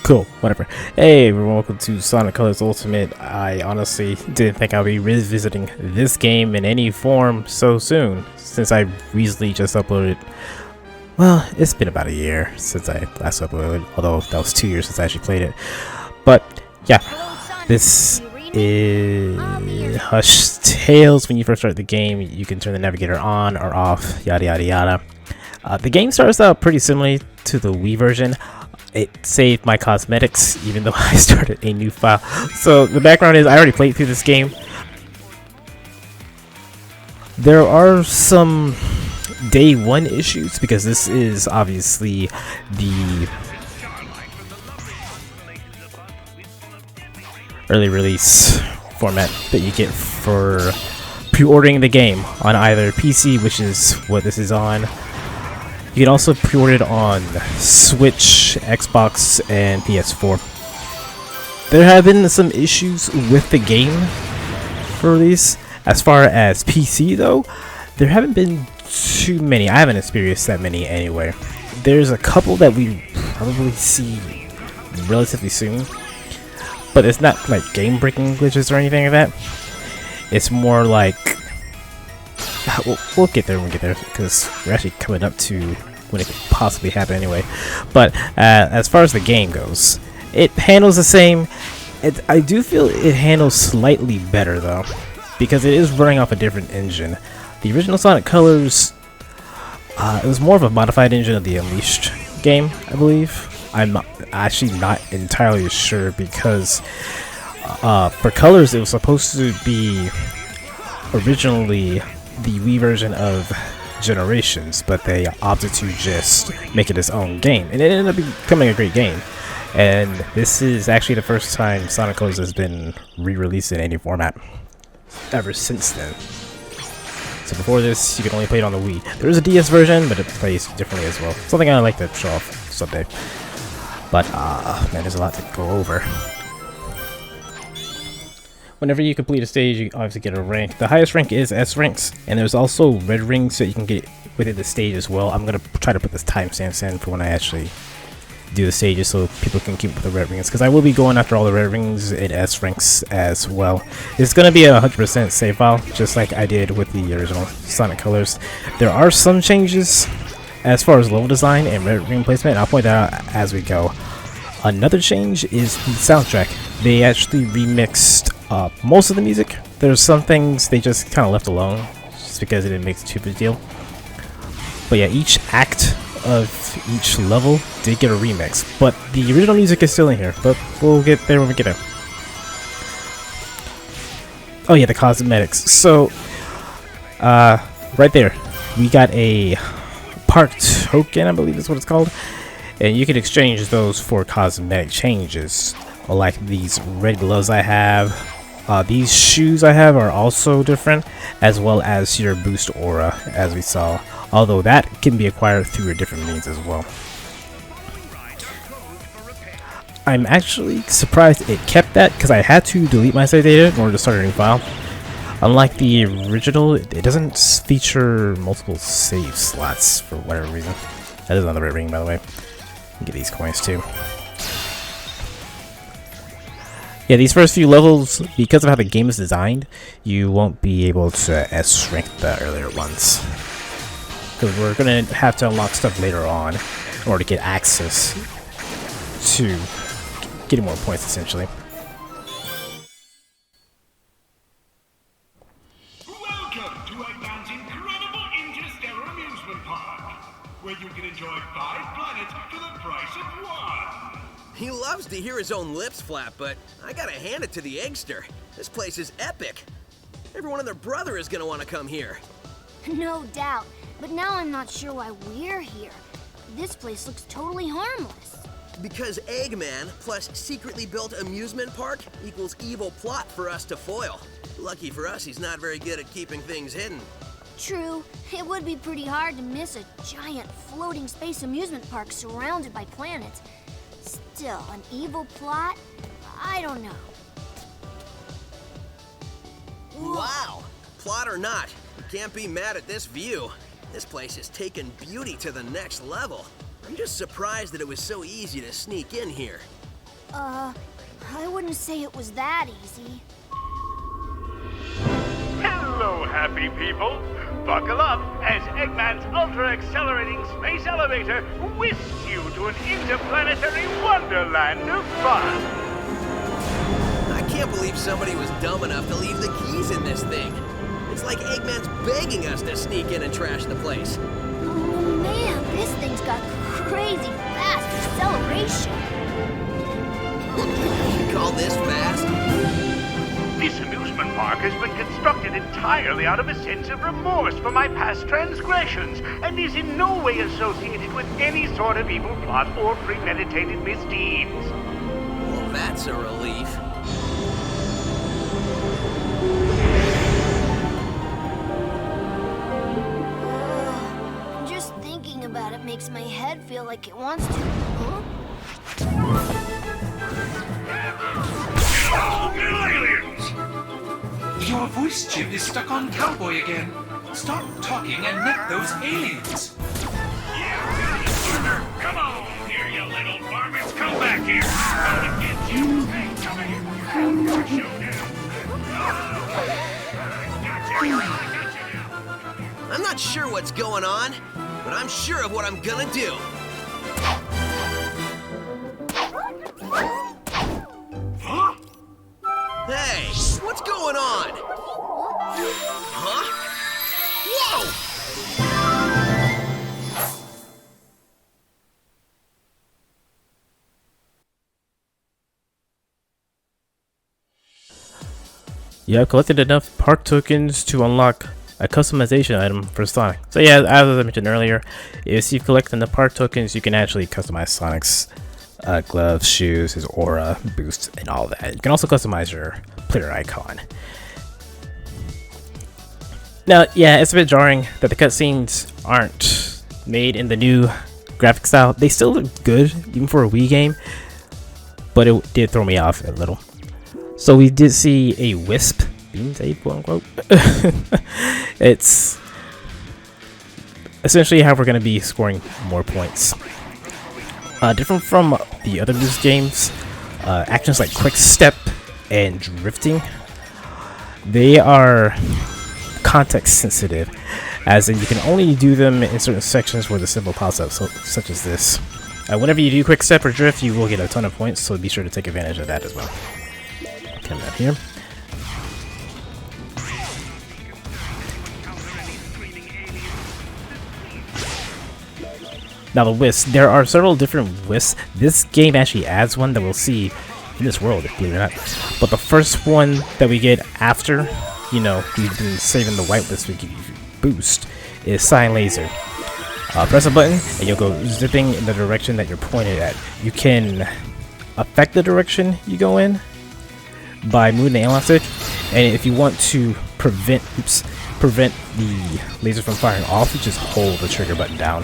Cool, whatever. Hey everyone, welcome to Sonic Colors Ultimate. I honestly didn't think I'd be revisiting this game in any form so soon, since I recently just uploaded. Well, it's been about a year since I last uploaded, although that was 2 years since I actually played it. But yeah, this is Hush Tales. When you first start the game, you can turn the navigator on or off, yada yada yada. The game starts out pretty similarly to the Wii version. It saved my cosmetics even though I started a new file. So the background is I already played through this game. There are some day one issues because this is obviously the early release format that you get for pre-ordering the game on either PC, which is what this is on. You can also pre-order it on Switch, Xbox, and PS4. There have been some issues with the game for release. As far as PC though, there haven't been too many. I haven't experienced that many anyway. There's a couple that we probably see relatively soon, but it's not like game-breaking glitches or anything like that. It's more like we'll get there when we get there, because we're actually coming up to when it could possibly happen anyway. But as far as the game goes, it handles the same. I do feel it handles slightly better though, because it is running off a different engine. The original Sonic Colors, it was more of a modified engine of the Unleashed game, I believe. I'm actually not entirely sure, because for Colors it was supposed to be originally the Wii version of Generations, but they opted to just make it its own game, and it ended up becoming a great game. And this is actually the first time Sonic Colors has been re-released in any format ever since then. So before this, you could only play it on the Wii. There is a DS version, but it plays differently as well. Something I'd like to show off someday. But man, there's a lot to go over. Whenever you complete a stage, you obviously get a rank. The highest rank is S ranks, and there's also red rings that you can get within the stage as well. I'm gonna try to put this timestamps in for when I actually do the stages, so people can keep with the red rings, because I will be going after all the red rings in S ranks as well. It's gonna be a 100% save file, just like I did with the original Sonic Colors. There are some changes as far as level design and red ring placement, and I'll point that out as we go. Another change is the soundtrack. They actually remixed most of the music. There's some things they just kind of left alone, just because it didn't make too big a deal. But yeah, each act of each level did get a remix, but the original music is still in here. But we'll get there when we get there. Oh yeah, the cosmetics. So right there, we got a park token, I believe is what it's called, and you can exchange those for cosmetic changes, like these red gloves I have. These shoes I have are also different, as well as your boost aura, as we saw, although that can be acquired through a different means as well. I'm actually surprised it kept that, because I had to delete my save data in order to start a new file. Unlike the original, it doesn't feature multiple save slots for whatever reason. That is another red ring, by the way. Get these coins too. Yeah, these first few levels, because of how the game is designed, you won't be able to S rank the earlier ones, because we're gonna have to unlock stuff later on in order to get access to getting more points, essentially. Welcome to Eggman's incredible interstellar amusement park, where you can enjoy 5 planets for the price of 1. He loves to hear his own lips flap, but I gotta hand it to the Eggster. This place is epic. Everyone and their brother is gonna want to come here. No doubt, but now I'm not sure why we're here. This place looks totally harmless. Because Eggman plus secretly built amusement park equals evil plot for us to foil. Lucky for us, he's not very good at keeping things hidden. True, it would be pretty hard to miss a giant floating space amusement park surrounded by planets. Still, an evil plot? I don't know. Wow! Plot or not, you can't be mad at this view. This place has taken beauty to the next level. I'm just surprised that it was so easy to sneak in here. I wouldn't say it was that easy. Hello, happy people. Buckle up as Eggman's ultra-accelerating space elevator whisks you to an interplanetary wonderland of fun. I can't believe somebody was dumb enough to leave the keys in this thing. It's like Eggman's begging us to sneak in and trash the place. Oh man, this thing's got crazy fast acceleration. You call this fast? This amusement park has been constructed entirely out of a sense of remorse for my past transgressions, and is in no way associated with any sort of evil plot or premeditated misdeeds. Well, that's a relief. Just thinking about it makes my head feel like it wants to. Huh? Your voice chip is stuck on cowboy again. Stop talking and net those aliens. Come on here, you little varmints. Come back here. I'm gonna get you. Hey, come here. I'm not sure what's going on, but I'm sure of what I'm gonna do. Huh? Hey, what's going on? Huh? Whoa! You have collected enough park tokens to unlock a customization item for Sonic. So yeah, as I mentioned earlier, if you collect enough park tokens, you can actually customize Sonic's gloves, shoes, his aura, boost, and all that. You can also customize your player icon. Now, yeah, it's a bit jarring that the cutscenes aren't made in the new graphic style. They still look good, even for a Wii game, but it did throw me off a little. So we did see a Wisp beam tape, quote unquote. It's essentially how we're going to be scoring more points. Different from the other Muse games, actions like quick step and drifting, they are context sensitive, as in you can only do them in certain sections where the symbol pops up, such as this. Whenever you do quick step or drift, you will get a ton of points, so be sure to take advantage of that as well. Come down here. Now the Wisps, there are several different Wisps. This game actually adds one that we'll see in this world, believe it or not. But the first one that we get after, you know, we've been saving the white Wisp to give you boost, is Cyan Laser. Press a button and you'll go zipping in the direction that you're pointed at. You can affect the direction you go in by moving the analog stick, and if you want to prevent the laser from firing off, you just hold the trigger button down.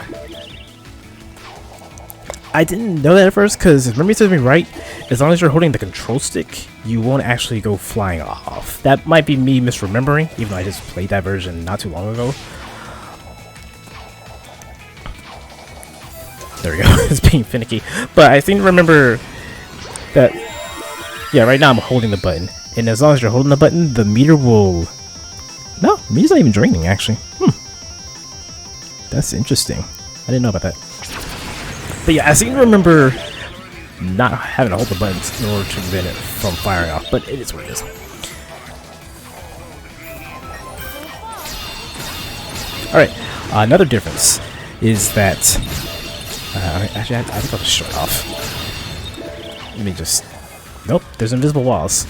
I didn't know that at first, because if memory serves me right, as long as you're holding the control stick, you won't actually go flying off. That might be me misremembering, even though I just played that version not too long ago. There we go, it's being finicky. But I seem to remember that, yeah, right now I'm holding the button. And as long as you're holding the button, the meter will... No, the meter's not even draining, actually. That's interesting. I didn't know about that. But yeah, I seem to remember not having to hold the buttons in order to prevent it from firing off, but it is what it is. Alright, another difference is that... actually, I think I'll just show it off. Let me just... Nope, there's invisible walls.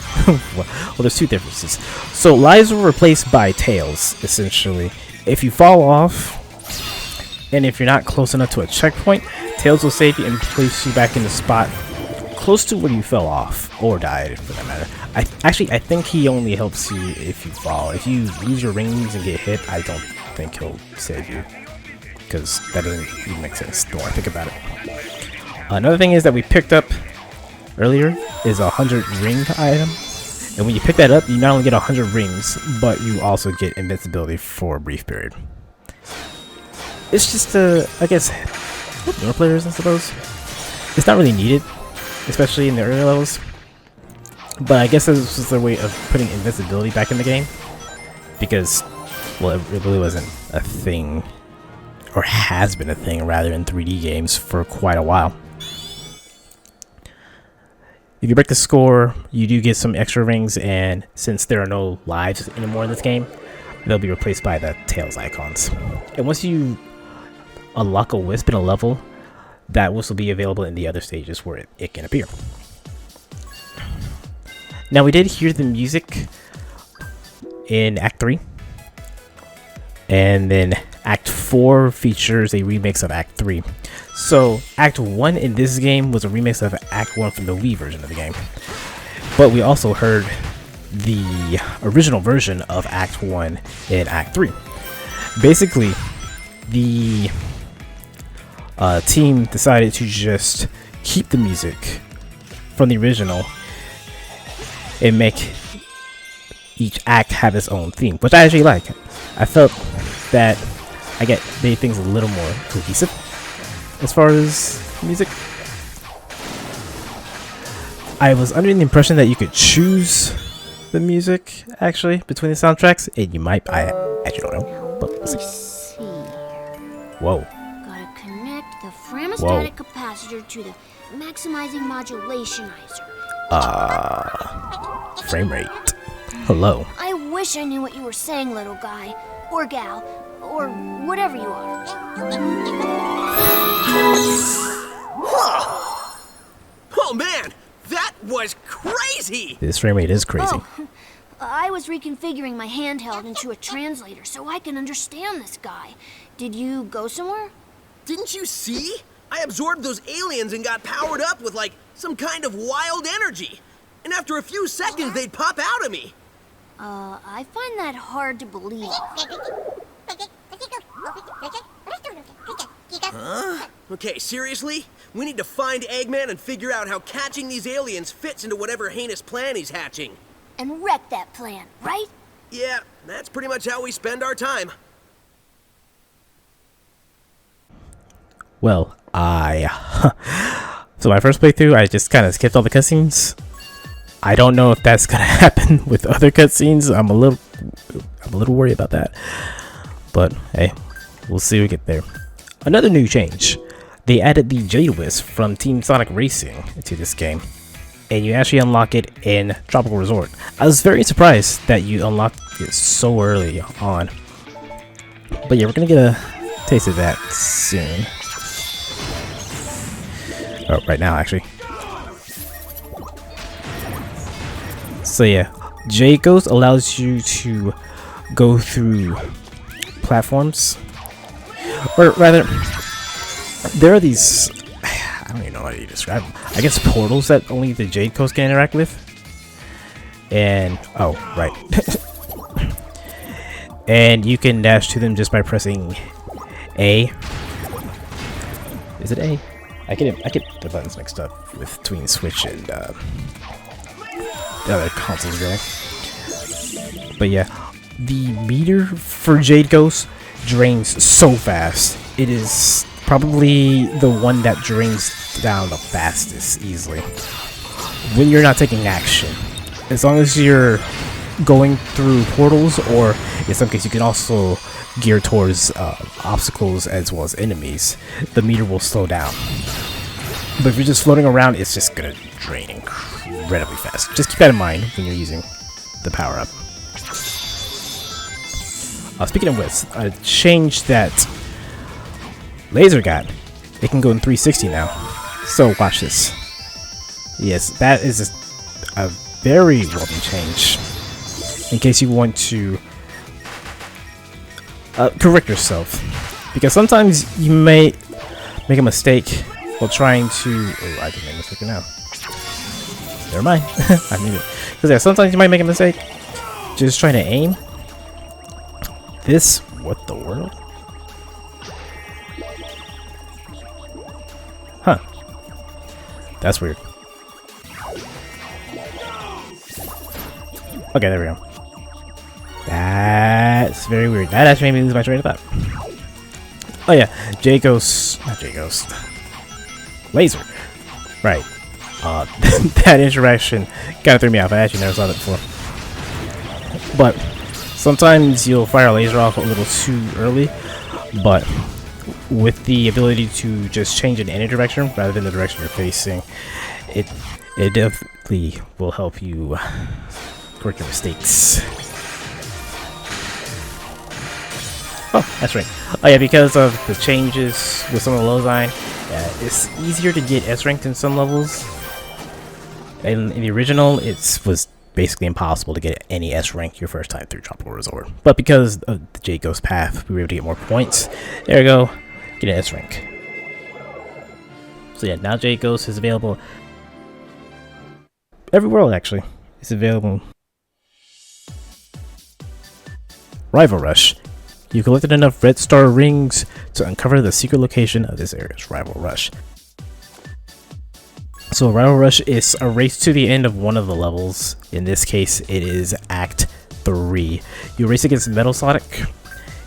Well, there's two differences. So, lives were replaced by tails, essentially. If you fall off, and if you're not close enough to a checkpoint, tails will save you and place you back in the spot close to where you fell off, or died, for that matter. I think he only helps you if you fall. If you lose your rings and get hit, I don't think he'll save you, because that doesn't even make sense the more I think about it. Another thing is that we picked up earlier is a 100 ring item, and when you pick that up, you not only get 100 rings, but you also get invincibility for a brief period. It's just I guess, newer players, I suppose. It's not really needed especially in the early levels. But I guess this was their way of putting invincibility back in the game, because, well, it really wasn't a thing, or has been a thing rather, in 3D games for quite a while. If you break the score, you do get some extra rings, and since there are no lives anymore in this game, they'll be replaced by the Tails icons. And once you unlock a Wisp in a level, that Wisp will be available in the other stages where it can appear. Now, we did hear the music in Act 3, and then Act 4 features a remix of Act 3. So, Act 1 in this game was a remix of Act 1 from the Wii version of the game. But we also heard the original version of Act 1 in Act 3. Basically, the team decided to just keep the music from the original and make each act have its own theme, which I actually like. I felt that made things a little more cohesive as far as music. I was under the impression that you could choose the music actually between the soundtracks, and you might. I actually don't know, but let's see. Whoa. Gotta connect the thermostatic capacitor to the maximizing modulationizer. Frame rate. Hello. I wish I knew what you were saying, little guy, or gal, or whatever you are. Oh man, that was crazy! This frame rate is crazy. Oh, I was reconfiguring my handheld into a translator so I can understand this guy. Did you go somewhere? Didn't you see? I absorbed those aliens and got powered up with, like, some kind of wild energy. And after a few seconds, they'd pop out of me. I find that hard to believe. Huh? Okay, seriously? We need to find Eggman and figure out how catching these aliens fits into whatever heinous plan he's hatching. And wreck that plan, right? Yeah, that's pretty much how we spend our time. Well, so my first playthrough, I just kind of skipped all the cutscenes. I don't know if that's gonna happen with other cutscenes. I'm a little worried about that. But hey, we'll see when we get there. Another new change: they added the Jade Wisp from Team Sonic Racing to this game, and you actually unlock it in Tropical Resort. I was very surprised that you unlocked it so early on. But yeah, we're gonna get a taste of that soon. Oh, right now, actually. So yeah, Jade Ghost allows you to go through platforms, or rather, there are these, I don't even know how you describe them. I guess portals that only the Jade Ghost can interact with. And oh, right. And you can dash to them just by pressing A. Is it A? I get the buttons mixed up between Switch and the other consoles, really. But yeah, the meter for Jade Ghost drains so fast. It is probably the one that drains down the fastest, easily, when you're not taking action. As long as you're going through portals, or in some cases you can also gear towards obstacles as well as enemies, the meter will slow down. But if you're just floating around, it's just gonna drain incredibly fast. Just keep that in mind when you're using the power-up. Speaking of which, I changed that laser got. It can go in 360 now. So watch this. Yes, that is a very welcome change. In case you want to correct yourself, because sometimes you may make a mistake while trying to. Oh, I can make a mistake now. Never mind. I knew it. Because yeah, sometimes you might make a mistake just trying to aim. This, what the world? Huh. That's weird. Okay, there we go. That's very weird. That actually made me lose my train of thought. Oh yeah, Jade Ghost, not Jade Ghost. Laser. Right. That interaction kind of threw me off. I actually never saw that before. But sometimes you'll fire a laser off a little too early, but with the ability to just change in any direction rather than the direction you're facing, it definitely will help you correct your mistakes. Oh, that's right. Oh yeah, because of the changes with some of the low design, it's easier to get S ranked in some levels. In the original, it was basically impossible to get any S rank your first time through Tropical Resort. But because of the Jade Ghost path, we were able to get more points. There we go, get an S rank. So yeah, now Jade Ghost is available every world actually. It's available. Rival Rush. You collected enough red star rings to uncover the secret location of this area's Rival Rush. So Rival Rush is a race to the end of one of the levels. In this case, it is Act 3. You race against Metal Sonic,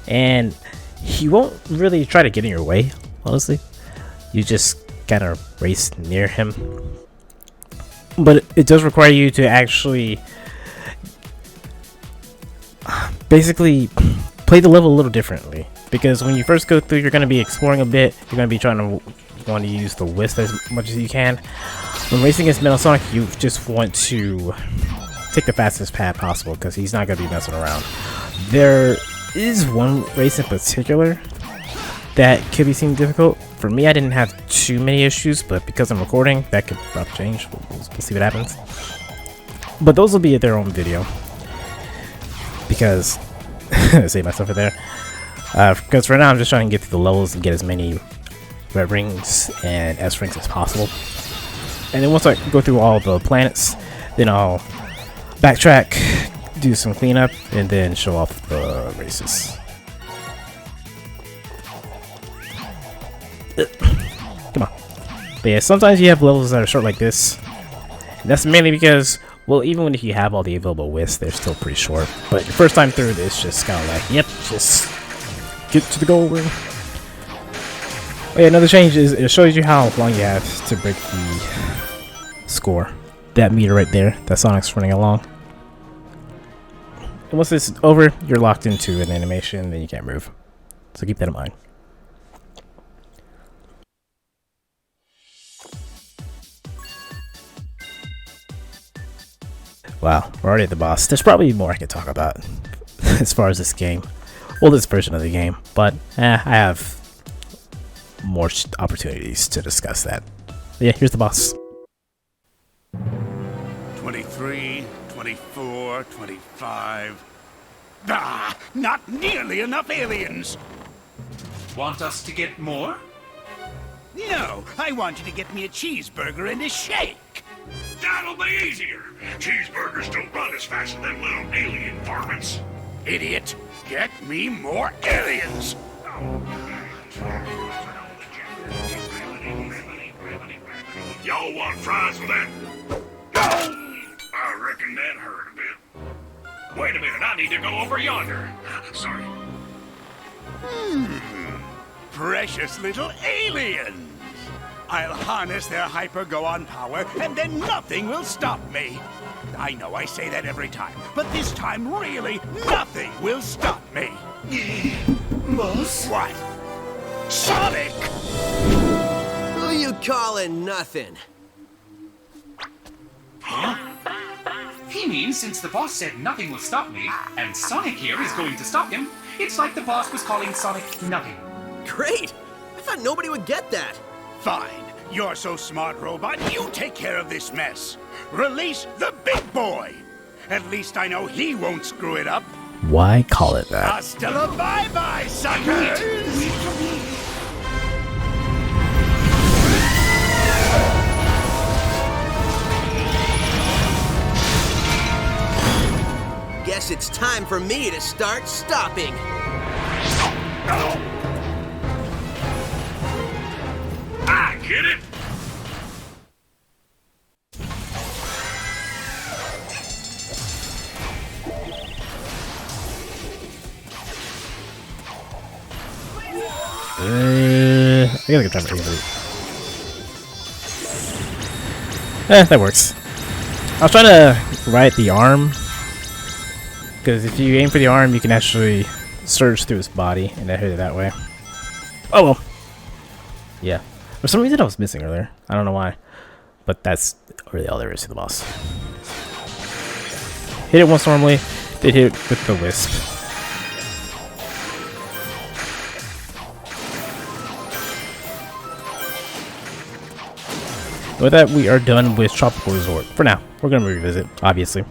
and he won't really try to get in your way, honestly. You just kind of race near him. But it does require you to actually basically play the level a little differently, because when you first go through, you're going to be exploring a bit. You're going to be trying to want to use the Wisp as much as you can. When racing against Metal Sonic, you just want to take the fastest path possible, because he's not going to be messing around. There is one race in particular that could be seem difficult. For me, I didn't have too many issues, but because I'm recording, that could probably change. We'll see what happens. But those will be their own video, because I save myself for there. Because right now I'm just trying to get through the levels and get as many red rings and S rings as possible. And then once I go through all the planets, then I'll backtrack, do some cleanup, and then show off the races. Come on. But yeah, sometimes you have levels that are short like this. And that's mainly because, well, even when you have all the available wisps, they're still pretty short. But your first time through, it's just kind of like, yep, just get to the goal ring. Oh yeah, another change is it shows you how long you have to break the score. That meter right there, that Sonic's running along. And once this is over, you're locked into an animation, then you can't move. So keep that in mind. Wow, we're already at the boss. There's probably more I could talk about as far as this game. Well, this version of the game. But I have more opportunities to discuss that. But yeah, here's the boss. 23, 24, 25. Ah, not nearly enough aliens. Want us to get more? No, I want you to get me a cheeseburger and a shake. That'll be easier. Cheeseburgers don't run as fast as them little alien varmints. Idiot, get me more aliens. Y'all want fries with that? I reckon that hurt a bit. Wait a minute, I need to go over yonder. Sorry. Precious little aliens. I'll harness their hyper-go-on power, and then nothing will stop me. I know I say that every time, but this time, really, nothing will stop me. Boss? What? Sonic! Who you calling nothing? He means since the boss said nothing will stop me, and Sonic here is going to stop him, it's like the boss was calling Sonic nothing. Great! I thought nobody would get that. Fine. You're so smart, robot. You take care of this mess. Release the big boy. At least I know he won't screw it up. Why call it that? Hasta la bye-bye, suckers! Guess it's time for me to start stopping. I get it. I gotta go try for That works. I was trying to ride the arm, because if you aim for the arm, you can actually surge through his body, and I hit it that way. Oh well. Yeah. For some reason I was missing earlier. I don't know why. But that's really all there is to the boss. Hit it once normally, then hit it with the Wisp. With that, we are done with Tropical Resort. For now, we're going to revisit, obviously.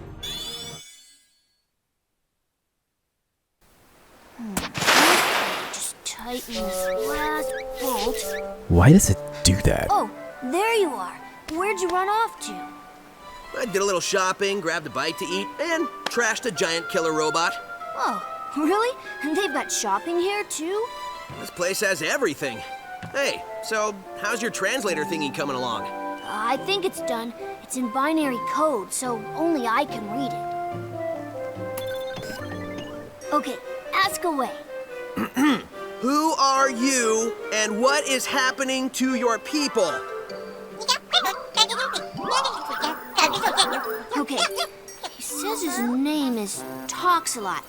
Just tighten this last bolt. Why does it do that? Oh, there you are. Where'd you run off to? I did a little shopping, grabbed a bite to eat, and trashed a giant killer robot. Oh, really? And they've got shopping here, too? This place has everything. Hey, so how's your translator thingy coming along? I think it's done. It's in binary code, so only I can read it. Okay, ask away. Who are you, and what is happening to your people? Okay, he says his name is Talks a Lot,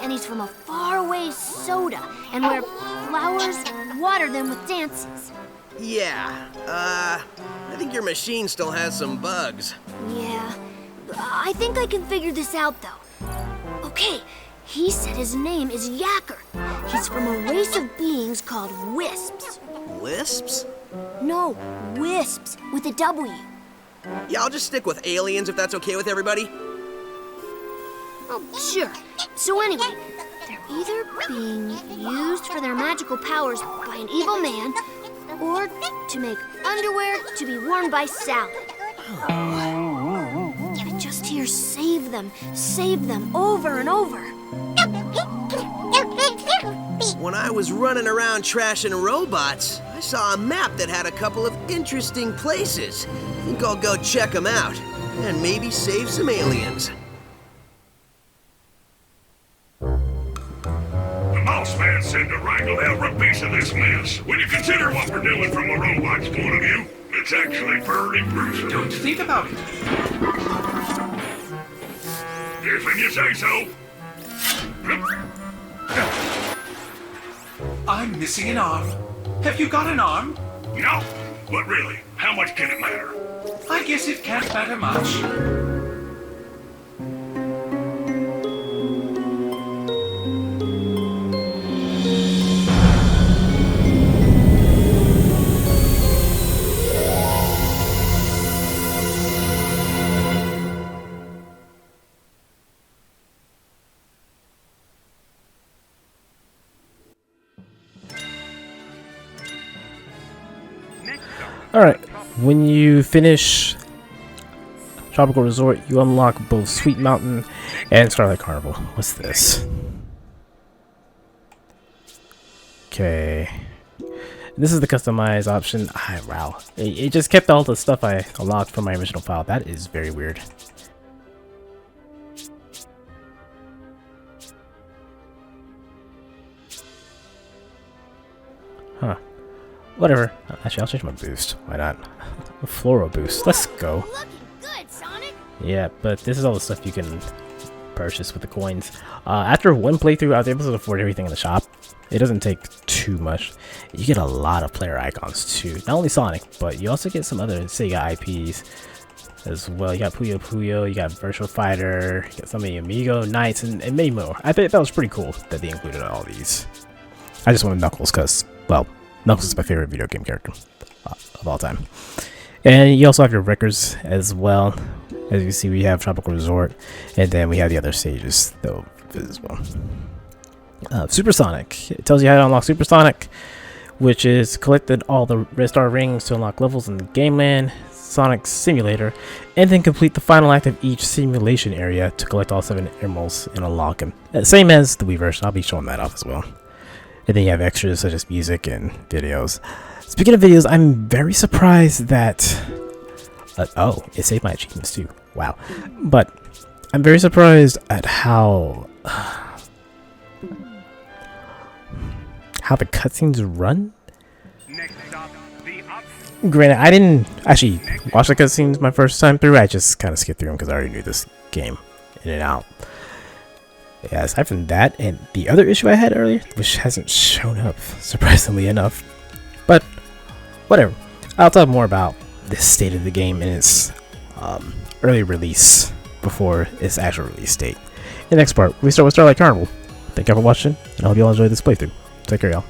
and he's from a faraway soda, and where flowers water them with dances. Yeah, I think your machine still has some bugs. Yeah, I think I can figure this out, though. Okay, he said his name is Yacker. He's from a race of beings called Wisps. Wisps? No, Wisps, with a W. Yeah, I'll just stick with aliens if that's okay with everybody. Oh, sure. So anyway, they're either being used for their magical powers by an evil man, or to make underwear to be worn by Sally. I just hear save them, over and over. When I was running around trashing robots, I saw a map that had a couple of interesting places. I think I'll go check them out, and maybe save some aliens. The Mouse Man said to wrangle every piece of this mess. When you consider what we're doing from a robot's point of view, it's actually pretty gruesome. Don't think about it. If you say so. I'm missing an arm. Have you got an arm? No, but really, how much can it matter? I guess it can't matter much. Alright, when you finish Tropical Resort, you unlock both Sweet Mountain and Starlight Carnival. What's this? Okay. This is the customized option. Wow. It just kept all the stuff I unlocked from my original file. That is very weird. Huh. Whatever. Actually, I'll change my boost. Why not? A Floral boost. Let's go. Looking good, Sonic. Yeah, but this is all the stuff you can purchase with the coins. After one playthrough, I was able to afford everything in the shop. It doesn't take too much. You get a lot of player icons too. Not only Sonic, but you also get some other Sega IPs as well. You got Puyo Puyo, you got Virtual Fighter, you got some of the Amigo Knights, and many more. I think that was pretty cool that they included all these. I just wanted Knuckles because, well, Knuckles is my favorite video game character of all time. And you also have your records as well. As you see, we have Tropical Resort, and then we have the other stages though as well. Supersonic. It tells you how to unlock Supersonic, which is collected all the Red Star rings to unlock levels in the Game Land, Sonic Simulator, and then complete the final act of each simulation area to collect all 7 emeralds and unlock them. Same as the Wii version. I'll be showing that off as well. And then you have extras such as music and videos. Speaking of videos, I'm very surprised that... oh, it saved my achievements too. Wow. But I'm very surprised at how the cutscenes run. Next stop, the Granted, I didn't actually watch the cutscenes my first time through. I just kind of skipped through them because I already knew this game in and out. Yeah, aside from that, and the other issue I had earlier, which hasn't shown up, surprisingly enough. But, whatever. I'll talk more about this state of the game in its early release before its actual release date. In the next part, we start with Starlight Carnival. Thank you all for watching, and I hope you all enjoyed this playthrough. Take care, y'all.